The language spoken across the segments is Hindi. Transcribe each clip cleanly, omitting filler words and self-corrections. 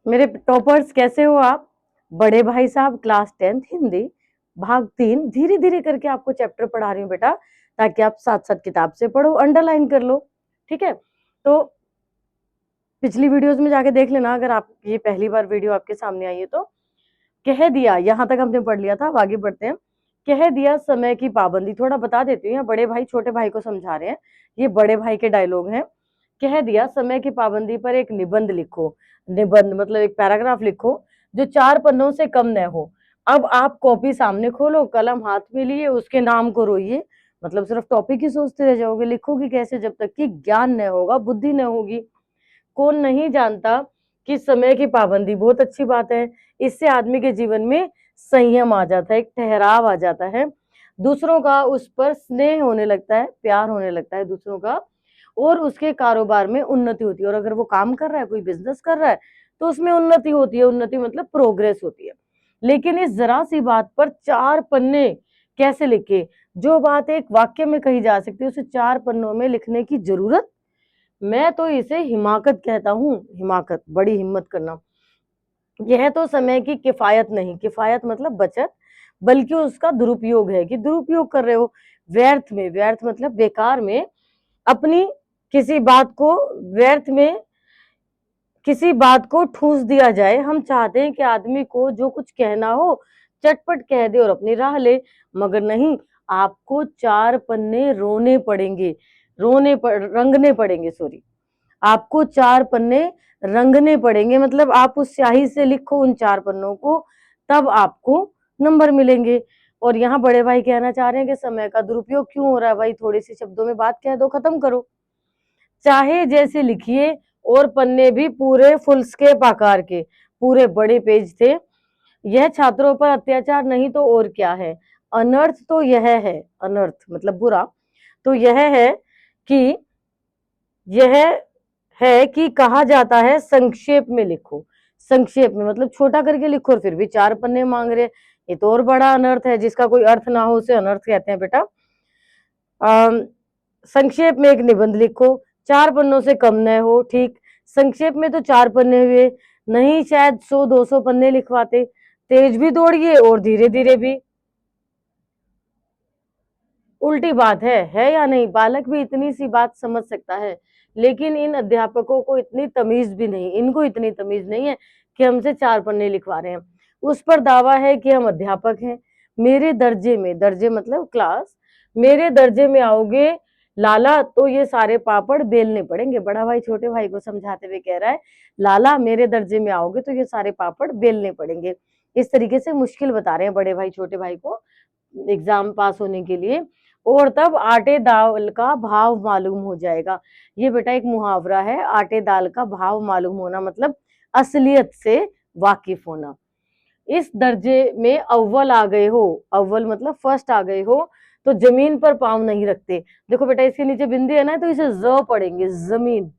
मेरे टॉपर्स कैसे हो आप? बड़े भाई साहब क्लास 10th हिंदी भाग 3 धीरे धीरे करके आपको चैप्टर पढ़ा रही हूँ बेटा, ताकि आप साथ साथ किताब से पढ़ो, अंडरलाइन कर लो। ठीक है, तो पिछली वीडियोस में जाके देख लेना अगर आप ये पहली बार वीडियो आपके सामने आई है तो। कह दिया, यहाँ तक हमने पढ़ लिया था, अब आगे बढ़ते हैं। कह दिया समय की पाबंदी, थोड़ा बता देती हूँ, यहाँ बड़े भाई छोटे भाई को समझा रहे हैं, ये बड़े भाई के डायलॉग हैं। कह दिया समय की पाबंदी पर एक निबंध लिखो। निबंध मतलब एक पैराग्राफ लिखो जो 4 पन्नों से कम न हो। अब आप कॉपी सामने खोलो, कलम हाथ में लिए, उसके नाम को रोइए। मतलब सिर्फ टॉपिक ही सोचते रह जाओगे, लिखोगे कैसे जब तक कि ज्ञान न होगा, बुद्धि न होगी। कौन नहीं जानता कि समय की पाबंदी बहुत अच्छी बात है, इससे आदमी के जीवन में संयम आ जाता है, एक ठहराव आ जाता है, दूसरों का उस पर स्नेह होने लगता है, प्यार होने लगता है दूसरों का, और उसके कारोबार में उन्नति होती है। और अगर वो काम कर रहा है, कोई बिजनेस कर रहा है, तो उसमें उन्नति होती है। उन्नति मतलब प्रोग्रेस होती है। लेकिन इस जरा सी बात पर 4 पन्ने कैसे लिखे? जो बात एक वाक्य में कही जा सकती है, उसे 4 पन्नों में लिखने की जरूरत? मैं तो इसे हिमाकत कहता हूँ। हिमाकत, बड़ी हिम्मत करना। यह तो समय की किफायत नहीं, किफायत मतलब बचत, बल्कि उसका दुरुपयोग है, कि दुरुपयोग कर रहे हो व्यर्थ में। व्यर्थ मतलब बेकार में, अपनी किसी बात को व्यर्थ में, किसी बात को ठूस दिया जाए। हम चाहते हैं कि आदमी को जो कुछ कहना हो चटपट कह दे और अपनी राह ले, मगर नहीं, आपको 4 पन्ने रोने पड़ेंगे, रंगने पड़ेंगे, सॉरी, आपको 4 पन्ने रंगने पड़ेंगे। मतलब आप उस स्याही से लिखो उन 4 पन्नों को, तब आपको नंबर मिलेंगे। और यहाँ बड़े भाई कहना चाह रहे हैं कि समय का दुरुपयोग क्यों हो रहा है भाई, थोड़ी सी शब्दों में बात कह दो, खत्म करो। चाहे जैसे लिखिए, और पन्ने भी पूरे फुलस्केप आकार के, पूरे बड़े पेज थे। यह छात्रों पर अत्याचार नहीं तो और क्या है। अनर्थ तो यह है, अनर्थ मतलब बुरा, तो यह है कि कहा जाता है संक्षेप में लिखो। संक्षेप में मतलब छोटा करके लिखो, और फिर भी 4 पन्ने मांग रहे। ये तो और बड़ा अनर्थ है, जिसका कोई अर्थ ना हो उसे अनर्थ कहते हैं बेटा। संक्षेप में एक निबंध लिखो, 4 पन्नों से कम न हो। ठीक, संक्षेप में तो 4 पन्ने हुए, नहीं शायद 100-200 पन्ने लिखवाते। तेज भी दौड़िए और धीरे धीरे भी। उल्टी बात है या नहीं? बालक भी इतनी सी बात समझ सकता है, लेकिन इन अध्यापकों को इतनी तमीज भी नहीं, इनको इतनी तमीज नहीं है कि हमसे 4 पन्ने लिखवा रहे हैं। उस पर दावा है कि हम अध्यापक हैं। मेरे दर्जे में, दर्जे मतलब क्लास, मेरे दर्जे में आओगे लाला तो ये सारे पापड़ बेलने पड़ेंगे। बड़ा भाई छोटे भाई को समझाते हुए कह रहा है, लाला मेरे दर्जे में आओगे तो ये सारे पापड़ बेलने पड़ेंगे। इस तरीके से मुश्किल बता रहे हैं बड़े भाई छोटे भाई को एग्जाम पास होने के लिए। और तब आटे दाल का भाव मालूम हो जाएगा। ये बेटा एक मुहावरा है, आटे दाल का भाव मालूम होना मतलब असलियत से वाकिफ होना। इस दर्जे में अव्वल आ गए हो, अव्वल मतलब फर्स्ट आ गए हो, तो जमीन पर पांव नहीं रखते। देखो बेटा, इसके नीचे बिंदी है ना, तो इसे ज पढ़ेंगे, जमीन।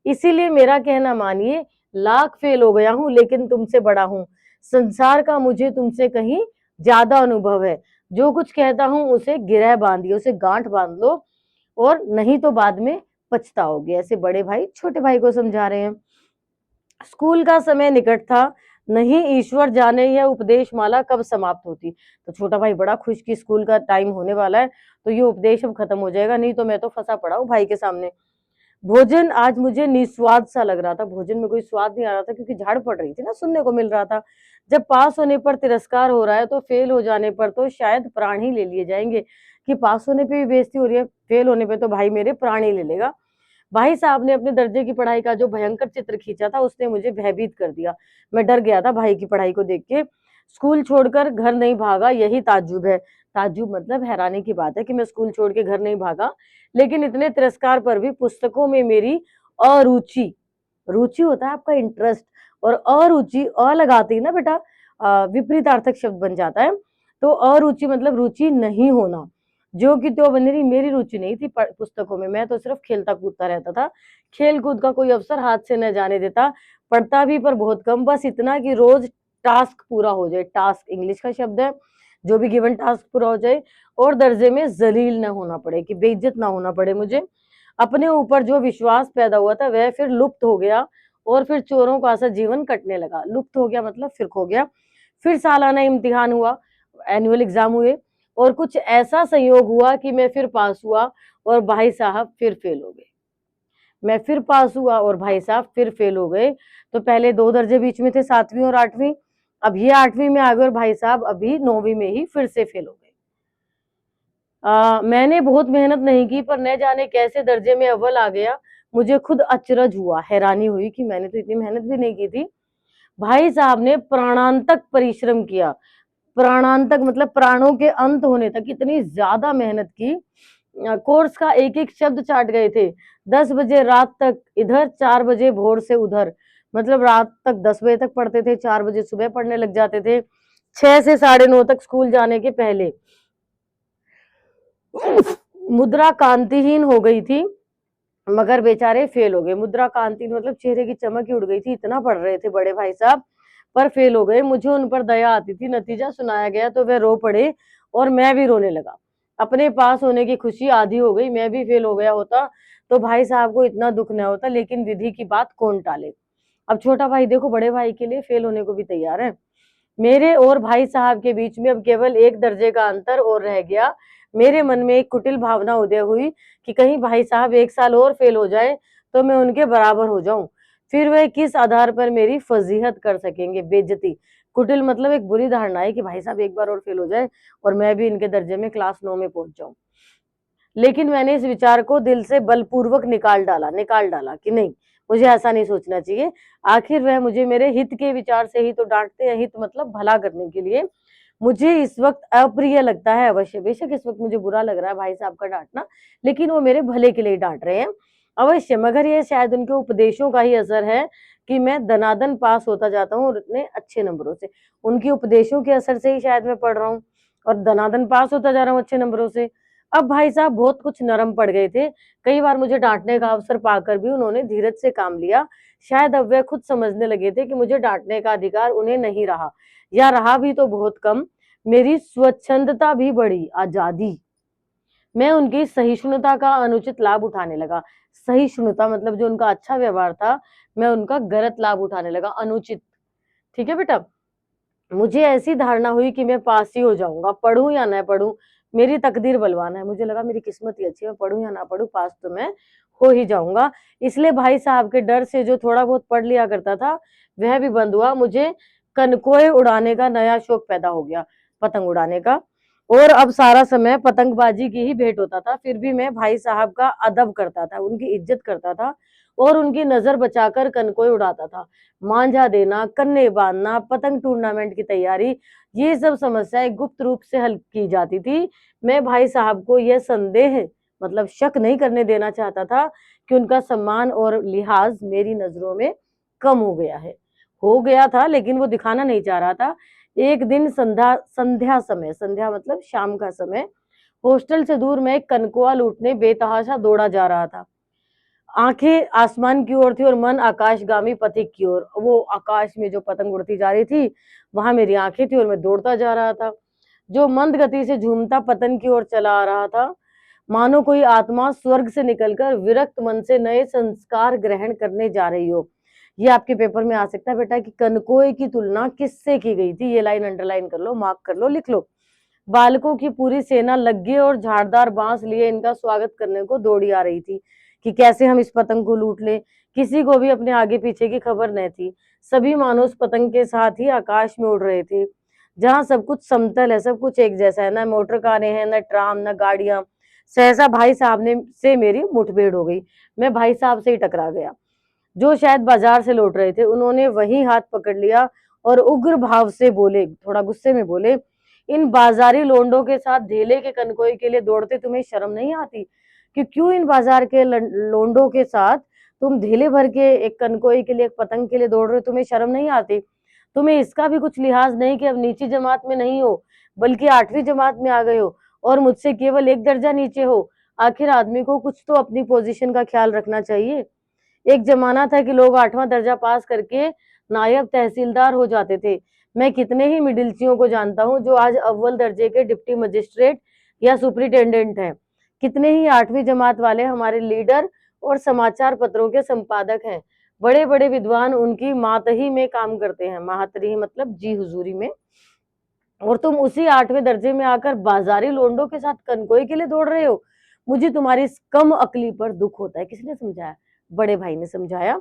इसीलिए मेरा कहना मानिए, लाख फेल हो गया हूं लेकिन तुमसे बड़ा हूं। संसार का मुझे तुमसे कहीं ज्यादा अनुभव है। जो कुछ कहता हूं उसे गिरह बांधिए, उसे गांठ बांध लो, और नहीं तो बाद में पछताओगे। ऐसे बड़े भाई छोटे भाई को समझा रहे हैं। स्कूल का समय निकट था, नहीं ईश्वर जाने यह उपदेश माला कब समाप्त होती। तो छोटा भाई बड़ा खुश कि स्कूल का टाइम होने वाला है, तो ये उपदेश अब खत्म हो जाएगा, नहीं तो मैं तो फंसा पड़ा हूँ भाई के सामने। भोजन आज मुझे निस्वाद सा लग रहा था, भोजन में कोई स्वाद नहीं आ रहा था, क्योंकि झाड़ पड़ रही थी ना, सुनने को मिल रहा था। जब पास होने पर तिरस्कार हो रहा है, तो फेल हो जाने पर तो शायद प्राण ही ले लिए जाएंगे। कि पास होने पे भी बेइज्जती हो रही है, फेल होने पे तो भाई मेरे प्राण ही ले लेगा। भाई साहब ने अपने दर्जे की पढ़ाई का जो भयंकर चित्र खींचा था, उसने मुझे भयभीत कर दिया। मैं डर गया था भाई की पढ़ाई को देख के। स्कूल छोड़कर घर नहीं भागा, यही ताज्जुब है। ताज्जुब मतलब हैरानी की बात है कि मैं स्कूल छोड़ के घर नहीं भागा, लेकिन इतने तिरस्कार पर भी पुस्तकों में मेरी अरुचि, रुचि होता है आपका इंटरेस्ट, और अरुचि अ लगाते ही ना बेटा विपरीतार्थक शब्द बन जाता है। तो अरुचि मतलब रुचि नहीं होना, जो कि तो बनी रही। मेरी रुचि नहीं थी पुस्तकों में, मैं तो सिर्फ खेलता कूदता रहता था। खेल कूद का कोई अवसर हाथ से न जाने देता, पढ़ता भी पर बहुत कम, बस इतना कि रोज टास्क पूरा हो जाए। टास्क इंग्लिश का शब्द है, जो भी गिवन टास्क पूरा हो जाए, और दर्जे में जलील न होना पड़े, कि बेइज्जत ना होना पड़े मुझे। अपने ऊपर जो विश्वास पैदा हुआ था वह फिर लुप्त हो गया, और फिर चोरों का सा जीवन कटने लगा। लुप्त हो गया मतलब फिर खो गया। फिर सालाना इम्तिहान हुआ, एनुअल एग्जाम हुए, और कुछ ऐसा संयोग हुआ कि मैं फिर पास हुआ और भाई साहब फिर फेल हो गए। मैं फिर पास हुआ और भाई साहब फिर फेल हो गए। तो पहले 2 दर्जे बीच में थे, 7वीं और 8वीं, अब ये 8वीं में आ गए और भाई साहब अभी 9वीं में ही फिर से फेल हो गए। मैंने बहुत मेहनत नहीं की, पर न जाने कैसे दर्जे में अव्वल आ गया। मुझे खुद अचरज हुआ, हैरानी हुई कि मैंने तो इतनी मेहनत भी नहीं की थी। भाई साहब ने प्राणांतक परिश्रम किया, प्राणांतक मतलब प्राणों के अंत होने तक इतनी ज्यादा मेहनत की। कोर्स का एक एक शब्द चाट गए थे। 10 बजे रात तक इधर, 4 बजे भोर से उधर, मतलब रात तक 10 बजे तक पढ़ते थे, 4 बजे सुबह पढ़ने लग जाते थे, 6 से 9:30 तक स्कूल जाने के पहले। मुद्रा कांतिहीन हो गई थी, मगर बेचारे फेल हो गए। मुद्रा कांति मतलब चेहरे की चमक ही उड़ गई थी, इतना पढ़ रहे थे बड़े भाई साहब, पर फेल हो गए। मुझे उन पर दया आती थी। नतीजा सुनाया गया तो वे रो पड़े और मैं भी रोने लगा। अपने पास होने की खुशी आधी हो गई। मैं भी फेल हो गया होता तो भाई साहब को इतना दुख न होता, लेकिन विधि की बात कौन टाले। अब छोटा भाई देखो बड़े भाई के लिए फेल होने को भी तैयार है। मेरे और भाई साहब के बीच में अब केवल 1 दर्जे का अंतर और रह गया। मेरे मन में एक कुटिल भावना उदय हुई कि कहीं भाई साहब 1 साल और फेल हो जाए तो मैं उनके बराबर हो जाऊं। फिर वह किस आधार पर मेरी फजीहत कर सकेंगे, बेइज्जती। कुटिल मतलब एक बुरी धारणा है कि भाई साहब एक बार और फेल हो जाए और मैं भी इनके दर्जे में क्लास 9 में पहुंच जाऊं। लेकिन मैंने इस विचार को दिल से बलपूर्वक निकाल डाला कि नहीं, मुझे ऐसा नहीं सोचना चाहिए। आखिर वह मुझे मेरे हित के विचार से ही तो डांटते हैं, हित मतलब भला करने के लिए। मुझे इस वक्त अप्रिय लगता है अवश्य, बेशक इस वक्त मुझे बुरा लग रहा है भाई साहब का डांटना, लेकिन वो मेरे भले के लिए डांट रहे हैं अवश्य। मगर ये शायद उनके उपदेशों का ही असर है कि मैं दनादन पास होता जाता हूँ और इतने अच्छे नंबरों से। उनके उपदेशों के असर से ही शायद मैं पढ़ रहा हूँ और दनादन पास होता जा रहा हूँ अच्छे नंबरों से। अब भाई साहब बहुत कुछ नरम पड़ गए थे। कई बार मुझे डांटने का अवसर पाकर भी उन्होंने धीरज से काम लिया। शायद अब वे खुद समझने लगे थे कि मुझे डांटने का अधिकार उन्हें नहीं रहा, या रहा भी तो बहुत कम। मेरी स्वच्छंदता भी बढ़ी, आजादी। मैं उनकी सहिष्णुता का अनुचित लाभ उठाने लगा। सहिष्णुता मतलब जो उनका अच्छा व्यवहार था, मैं उनका गलत लाभ उठाने लगा, अनुचित। ठीक है बेटा। मुझे ऐसी धारणा हुई कि मैं पास ही हो जाऊंगा, पढ़ूं या ना पढ़ूं, मेरी तकदीर बलवान है। मुझे लगा मेरी किस्मत ही अच्छी है, पढ़ूं या ना पढ़ूं, पास तो मैं हो ही जाऊंगा। इसलिए भाई साहब के डर से जो थोड़ा बहुत पढ़ लिया करता था वह भी बंद हुआ। मुझे कनकोए उड़ाने का नया शौक पैदा हो गया, पतंग उड़ाने का, और अब सारा समय पतंगबाजी की ही भेंट होता था। फिर भी मैं भाई साहब का अदब करता था, उनकी इज्जत करता था और उनकी नजर बचाकर कनकोए उड़ाता था। मांझा देना, कन्ने बांधना, पतंग टूर्नामेंट की तैयारी, ये सब समस्याएं गुप्त रूप से हल की जाती थी। मैं भाई साहब को यह संदेह मतलब शक नहीं करने देना चाहता था कि उनका सम्मान और लिहाज मेरी नजरों में कम हो गया है। हो गया था लेकिन वो दिखाना नहीं चाह रहा था। एक दिन संध्या समय, संध्या मतलब शाम का समय, हॉस्टल से दूर मैं एक कनकुआ लूटने बेतहाशा दौड़ा जा रहा था। आंखें आसमान की ओर थी और मन आकाशगामी पथिक की ओर। वो आकाश में जो पतंग उड़ती जा रही थी वहां मेरी आंखें थी और मैं दौड़ता जा रहा था। जो मंद गति से झूमता पतन की ओर चला आ रहा था, मानो कोई आत्मा स्वर्ग से निकलकर विरक्त मन से नए संस्कार ग्रहण करने जा रही हो। ये आपके पेपर में आ सकता है बेटा कि कनकोए की तुलना किससे की गई थी। ये लाइन अंडरलाइन कर लो, मार्क कर लो, लिख लो। बालकों की पूरी सेना लग्गे और झाड़दार बांस लिए इनका स्वागत करने को दौड़ी आ रही थी कि कैसे हम इस पतंग को लूट लें। किसी को भी अपने आगे पीछे की खबर न थी। सभी मानो उस पतंग के साथ ही आकाश में उड़ रहे थे, जहां सब कुछ समतल है, सब कुछ एक जैसा है, ना मोटर कारें हैं, न ट्राम, न गाड़ियां। सहसा भाई साहब ने से मेरी मुठभेड़ हो गई। मैं भाई साहब से ही टकरा गया, जो शायद बाजार से लौट रहे थे। उन्होंने वही हाथ पकड़ लिया और उग्र भाव से बोले, थोड़ा गुस्से में बोले, इन बाजारी लोंडों के साथ ढेले के कनकोई के लिए दौड़ते तुम्हें शर्म नहीं आती? कि क्यों इन बाजार के लोंडों के साथ तुम ढेले भर के एक कनकोई के लिए, एक पतंग के लिए दौड़ रहे हो? तुम्हें शर्म नहीं आती? तुम्हें इसका भी कुछ लिहाज नहीं कि अब नीची जमात में नहीं हो बल्कि 8वीं जमात में आ गए हो और मुझसे केवल 1 दर्जा नीचे हो? आखिर आदमी को कुछ तो अपनी पोजीशन का ख्याल रखना चाहिए। एक जमाना था कि लोग 8वां दर्जा पास करके नायब तहसीलदार हो जाते थे। मैं कितने ही मिडिलचियों को जानता हूँ जो आज अव्वल दर्जे के डिप्टी मजिस्ट्रेट या सुपरिटेंडेंट हैं। कितने ही 8वीं जमात वाले हमारे लीडर और समाचार पत्रों के संपादक हैं। बड़े बड़े विद्वान उनकी मातही में काम करते हैं, मातही मतलब जी हुजूरी में, और तुम उसी 8वें दर्जे में आकर बाजारी लोंडों के साथ कनकोई के लिए दौड़ रहे हो। मुझे तुम्हारी इस कम अकली पर दुख होता है। किसने समझाया? बड़े भाई ने समझाया।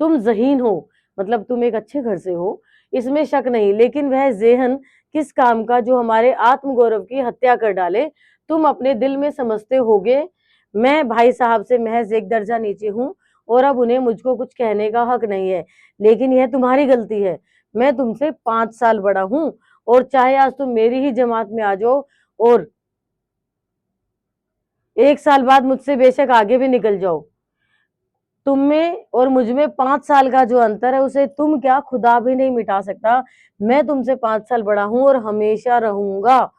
तुम ज़हीन हो, मतलब तुम एक अच्छे घर से हो, इसमें शक नहीं, लेकिन वह ज़ेहन किस काम का जो हमारे आत्मगौरव की हत्या कर डाले? तुम अपने दिल में समझते होगे मैं भाई साहब से महज एक दर्जा नीचे हूँ और अब उन्हें मुझको कुछ कहने का हक नहीं है, लेकिन यह तुम्हारी गलती है। मैं तुमसे 5 साल बड़ा हूँ, और चाहे आज तुम मेरी ही जमात में आ जाओ और 1 साल बाद मुझसे बेशक आगे भी निकल जाओ, तुम में और मुझ में 5 साल का जो अंतर है उसे तुम क्या खुदा भी नहीं मिटा सकता। मैं तुमसे 5 साल बड़ा हूं और हमेशा रहूंगा।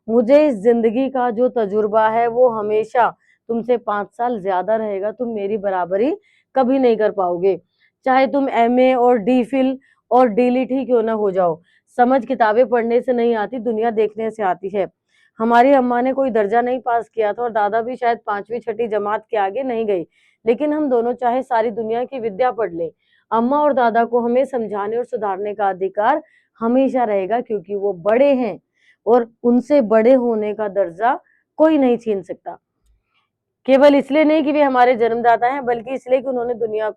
मुझे इस जिंदगी का जो तजुर्बा है वो हमेशा तुमसे 5 साल ज्यादा रहेगा। तुम मेरी बराबरी कभी नहीं कर पाओगे, चाहे तुम एमए और डी फिल और डीलिट ही क्यों ना हो जाओ। समझ किताबें पढ़ने से नहीं आती, दुनिया देखने से आती है। हमारी अम्मा ने कोई दर्जा नहीं पास किया था और दादा भी शायद 5वीं 6ठी जमात के आगे नहीं गई, लेकिन हम दोनों चाहे सारी दुनिया की विद्या पढ़ ले, अम्मा और दादा को हमें समझाने और सुधारने का अधिकार हमेशा रहेगा, क्योंकि वो बड़े हैं और उनसे बड़े होने का दर्जा कोई नहीं छीन सकता। केवल इसलिए नहीं कि वे हमारे जन्मदाता हैं, बल्कि इसलिए कि उन्होंने दुनिया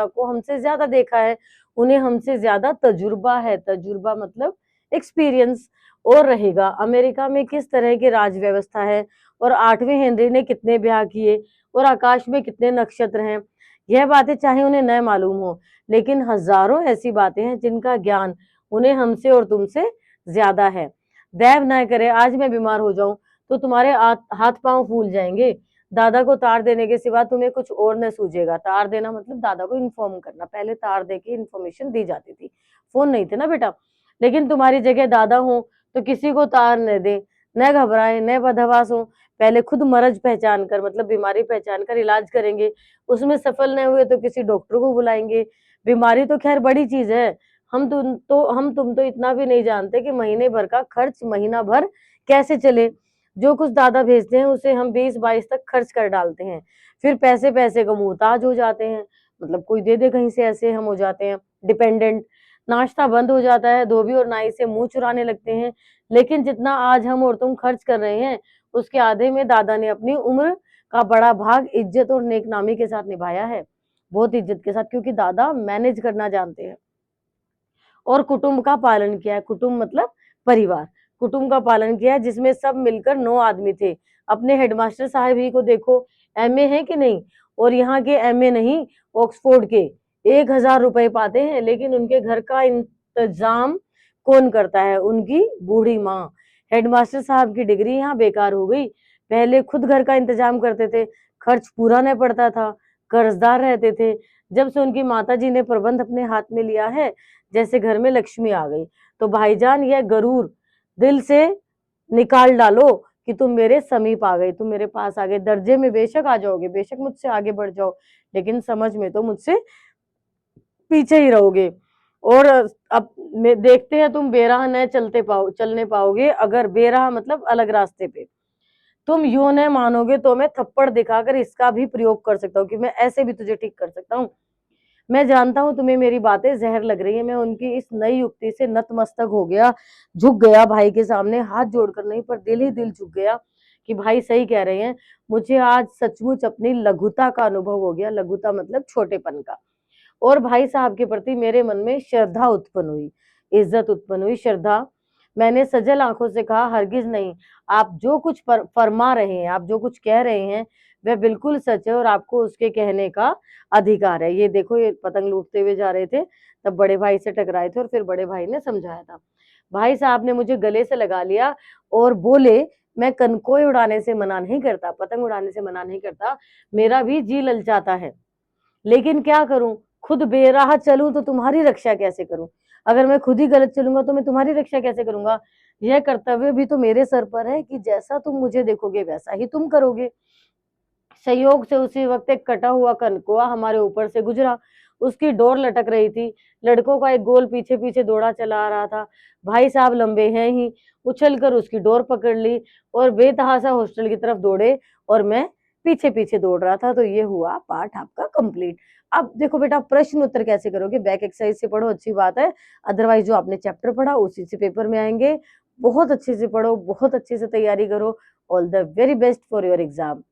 को हमसे ज्यादा देखा है। उन्हें हमसे ज्यादा तजुर्बा है, तजुर्बा मतलब एक्सपीरियंस। और रहेगा अमेरिका में किस तरह की राज व्यवस्था है, और 8वें हेनरी ने कितने ब्याह किए, और आकाश में कितने नक्षत्र हैं, यह बातें चाहे उन्हें न मालूम हो, लेकिन हजारों ऐसी बातें हैं जिनका ज्ञान उन्हें हमसे और तुमसे ज्यादा है। दैव न करे आज मैं बीमार हो जाऊं तो तुम्हारे हाथ पांव फूल जाएंगे। दादा को तार देने के सिवा तुम्हें कुछ और न सूझेगा। तार देना मतलब दादा को इन्फॉर्म करना, पहले तार दे के इन्फॉर्मेशन दी जाती थी, फोन नहीं थे ना बेटा। लेकिन तुम्हारी जगह दादा हो तो किसी को तार न दे, न घबराए, न बदहवास हो, पहले खुद मर्ज पहचान कर मतलब बीमारी पहचान कर इलाज करेंगे, उसमें सफल न हुए तो किसी डॉक्टर को बुलाएंगे। बीमारी तो खैर बड़ी चीज है, हम तुम तो इतना भी नहीं जानते कि महीने भर का खर्च महीना भर कैसे चले। जो कुछ दादा भेजते हैं उसे हम 20-22 तक खर्च कर डालते हैं, फिर पैसे पैसे को मुहताज हो जाते हैं, मतलब कोई दे दे कहीं से, ऐसे हम हो जाते हैं डिपेंडेंट। नाश्ता बंद हो जाता है, धोबी और नाई से मुंह चुराने लगते हैं। लेकिन जितना आज हम और तुम खर्च कर रहे हैं उसके आधे में दादा ने अपनी उम्र का बड़ा भाग इज्जत और नेकनामी के साथ निभाया है, बहुत इज्जत के साथ, क्योंकि दादा मैनेज करना जानते हैं और कुटुंब का पालन किया है। कुटुंब मतलब परिवार, कुटुंब का पालन किया है जिसमें सब मिलकर 9 आदमी थे। अपने हेडमास्टर साहब ही को देखो, एमए है कि नहीं, और यहाँ के एमए नहीं, ऑक्सफोर्ड के 1000 रुपए पाते हैं, लेकिन उनके घर का इंतजाम कौन करता है? उनकी बूढ़ी माँ। हेडमास्टर साहब की डिग्री यहाँ बेकार हो गई। पहले खुद घर का इंतजाम करते थे, खर्च पूरा नहीं पड़ता था, कर्जदार रहते थे। जब से उनकी माता जी ने प्रबंध अपने हाथ में लिया है, जैसे घर में लक्ष्मी आ गई। तो भाईजान यह गरूर दिल से निकाल डालो कि तुम मेरे समीप आ गए, तुम मेरे पास आ गए। दर्जे में बेशक आ जाओगे, बेशक मुझसे आगे बढ़ जाओ, लेकिन समझ में तो मुझसे पीछे ही रहोगे। और अब देखते हैं तुम बेराह न चलने पाओगे, अगर बेराह मतलब अलग रास्ते पे। तुम यूं न मानोगे तो मैं थप्पड़ दिखाकर इसका भी प्रयोग कर सकता हूँ कि मैं ऐसे भी तुझे ठीक कर सकता हूँ। मैं जानता हूं तुम्हें मेरी बातें जहर लग रही है। मैं उनकी इस नई युक्ति से नतमस्तक हो गया, झुक गया भाई के सामने, हाथ जोड़कर नहीं पर दिल ही दिल झुक गया कि भाई सही कह रहे हैं। मुझे आज सचमुच अपनी लघुता का अनुभव हो गया, लघुता मतलब छोटेपन का। और भाई साहब के प्रति मेरे मन में श्रद्धा उत्पन्न हुई, इज्जत उत्पन्न हुई, श्रद्धा। मैंने सजल आंखों से कहा, हरगिज नहीं, आप जो कुछ फरमा रहे हैं, आप जो कुछ कह रहे हैं वह बिल्कुल सच है और आपको उसके कहने का अधिकार है। ये देखो, ये पतंग लूटते हुए जा रहे थे, तब बड़े भाई से टकराए थे और फिर बड़े भाई ने समझाया था। भाई साहब ने मुझे गले से लगा लिया और बोले, मैं कनकोई उड़ाने से मना नहीं करता, पतंग उड़ाने से मना नहीं करता, मेरा भी जी ललचाता है, लेकिन क्या करूं, खुद बेराह चलूं तो तुम्हारी रक्षा कैसे करूं? अगर मैं खुद ही गलत चलूंगा तो मैं तुम्हारी रक्षा कैसे करूंगा? यह कर्तव्य भी तो मेरे सर पर है कि जैसा तुम मुझे देखोगे वैसा ही तुम करोगे। संयोग से उसी वक्त एक कटा हुआ कनकुआ हमारे ऊपर से गुजरा, उसकी डोर लटक रही थी। लड़कों का एक गोल पीछे पीछे दौड़ा चला आ रहा था। भाई साहब लंबे हैं ही, उछल कर उसकी डोर पकड़ ली और बेतहासा हॉस्टल की तरफ दौड़े, और मैं पीछे पीछे दौड़ रहा था। तो ये हुआ पार्ट आपका कंप्लीट। अब देखो बेटा प्रश्न उत्तर कैसे करोगे, बैक एक्सरसाइज से पढ़ो, अच्छी बात है, अदरवाइज जो आपने चैप्टर पढ़ा उसी से पेपर में आएंगे। बहुत अच्छे से पढ़ो, बहुत अच्छे से तैयारी करो। All the very best for your exam.